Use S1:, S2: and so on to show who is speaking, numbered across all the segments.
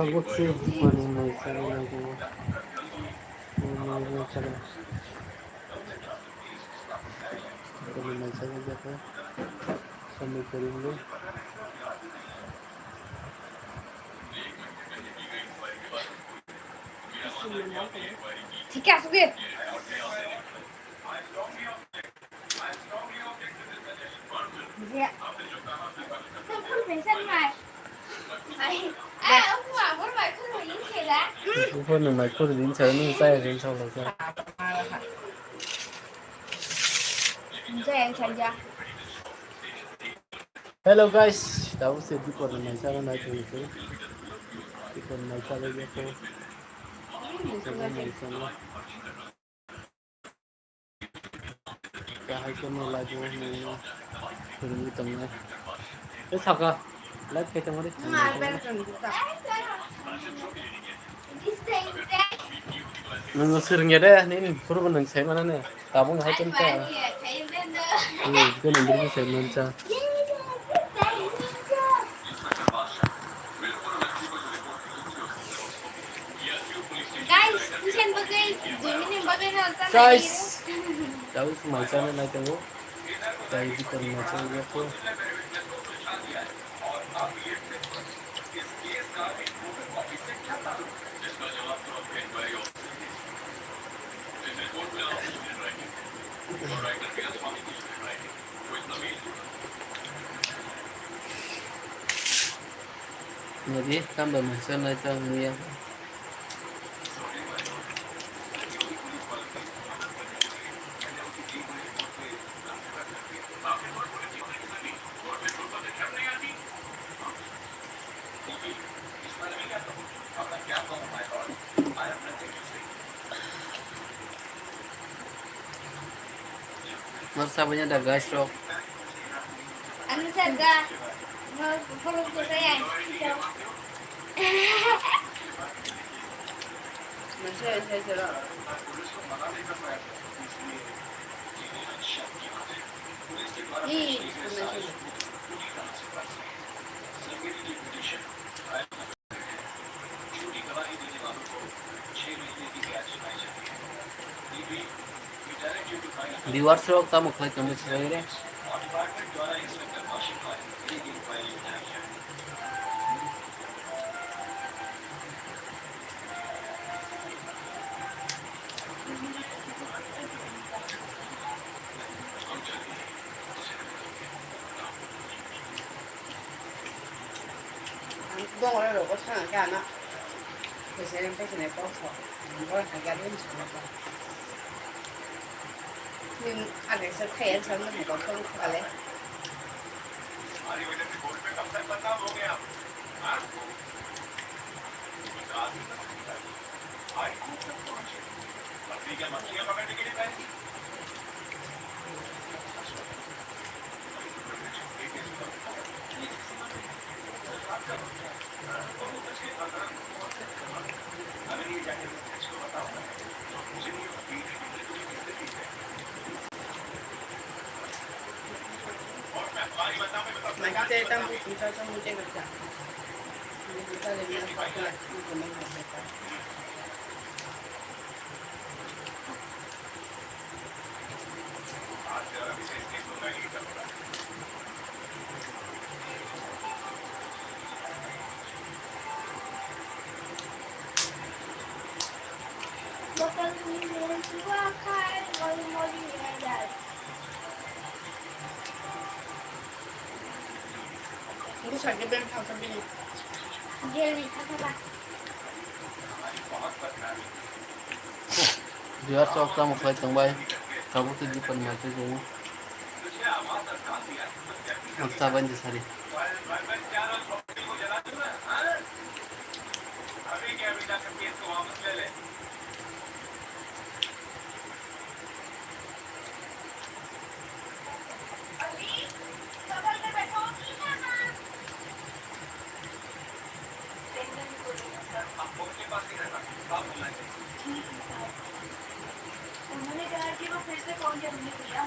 S1: थबकसे पढ़ने में चले जाएंगे चले कभी नहीं चले जाते समय करेंगे
S2: ठीक है सुखी dạ tôi không phải sân mày mày ông bảo muốn mày không phải những gì đó
S1: 부분은 말코드 린처는 쌓여야 된 상황에서
S2: giờ em chạy ra
S1: Hello guys, tahu sih di koran mai sana naik itu, di koran mai sana gitu, coba mai sana, kahit ko mo lagi mo na, turun ito na. Saka, live kita mo rin. Nung sering ada, nih, pura nang saya mana nih, tabung hai centa, kan nanti saya manca. Guys, tahu semai sana naik itu, dari di koran mai sana gitu. Jadi, tambah mai sana itu nih. Marsabanya ada guys, bro.
S2: Ano talaga? Magpapalog ko sa yan.
S1: Viewers लोग का मुख्य comment करेंगे
S3: Đúng rồi, rồi có sang cái nó, thì sẽ em cái này có sọ, có hàng cái đến sọ này. Nhưng anh ấy sẽ thấy anh xong nó phải có không phải lấy. Mày chơi tao cũng chỉ cho mua chơi vật cả. Chúng ta lên nó phải lại, của mình phải phải.
S2: Bakal minum silakan mau diedar.
S3: Cũng phải cái bên thằng đi.
S2: Jelly apa?
S1: Viewers लोग का मुख्य comment kamu tuh di mati dulu Maktaban di sari
S2: उन्होंने कहा कि वो फिर से phone करने दिया।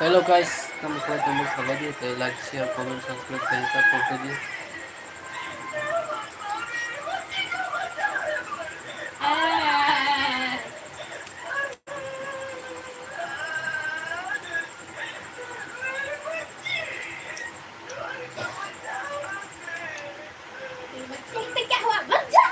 S1: Hello guys, kamu ko tunggu sabar dia, like, share, comment, subscribe, dan support dia.
S2: क्या हुआ? बच जा।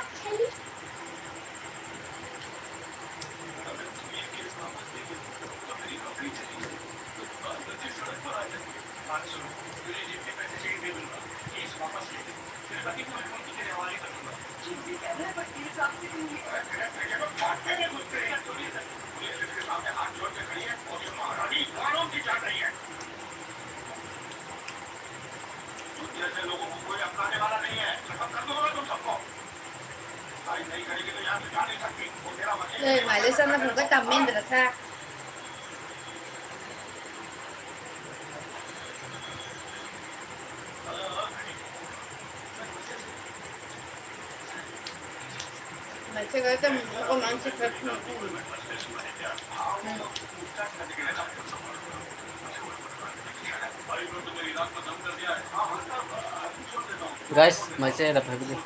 S3: Rồi mãi lên sân là không có tầm men rất là xa. Mà chưa có tầm con ăn chưa có.
S1: Guys, masih ada apa dia?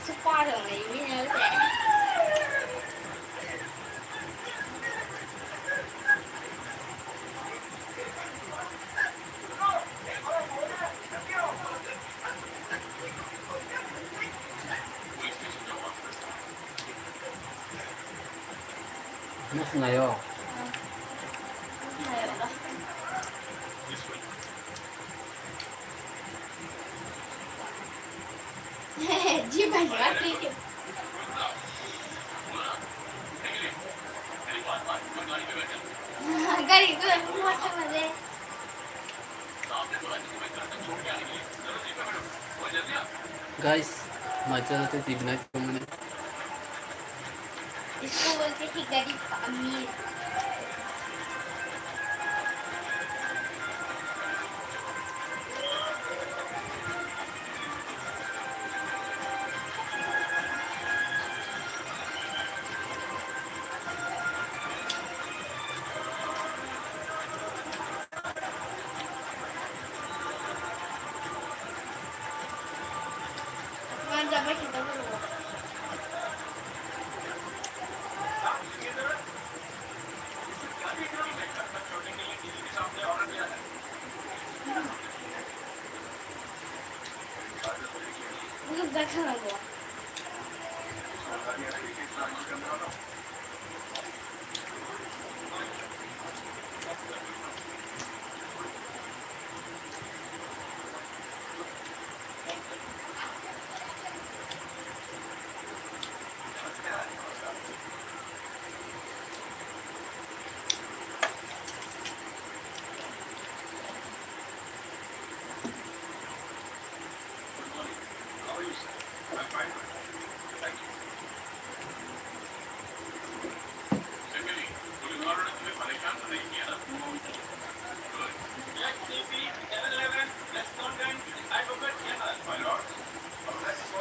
S2: Sắp qua đường này mới nhớ sẽ.
S1: Musuh na yo.
S2: Chị phải nói đi. Cái gì tôi không mua cho mà lên.
S1: Guys, macam tu tigna kami.
S2: इसको बोलते थे गरीब का अमीर। Ngan jam kita dulu. Belum datang lagi.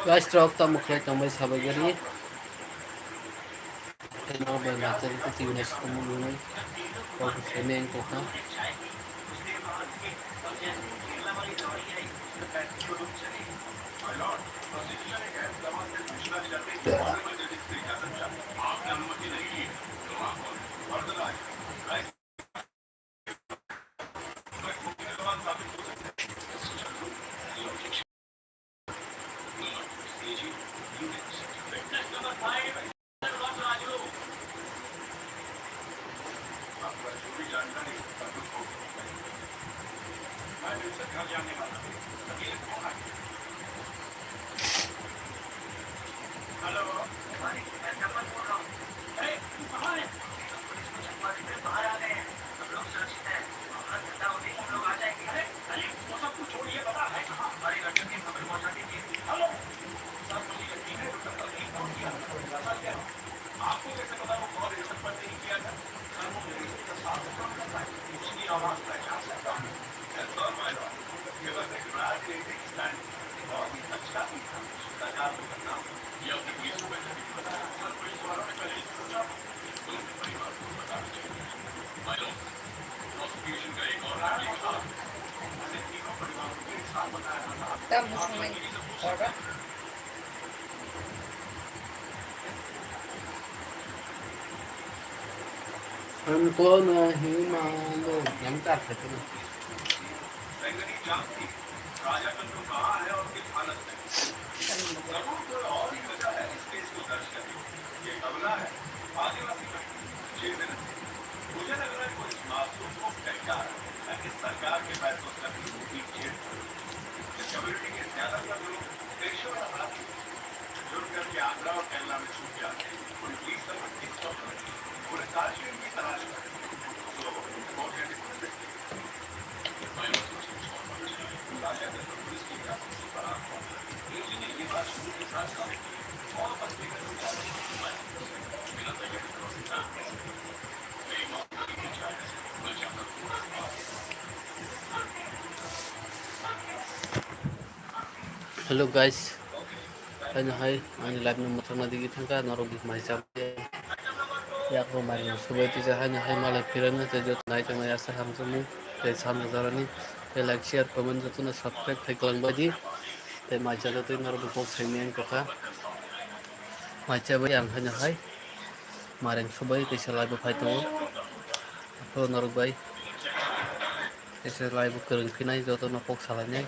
S1: Guys, stroke ta mukha tambay sabay gari. Kaya bai macam itu tiunas kemudian kau semen kau kan
S3: Tam busunin. Orada.
S1: हमको नहीं मालूम हम क्या कहते हैं hello guys ano hai ang live ng motor na digitang ka narugit may sabi ya ko mari subay ti jahan hai malay piran na jot nai tang ya sa ham sumu te sam zarani te like share comment jot na subscribe thai klang baji te mai cha to narugit ko saimian ko ka mai cha bai ang hanya hai mareng subay te sa live phai to to narug bai te sa live kereng pinai jot na pok salanya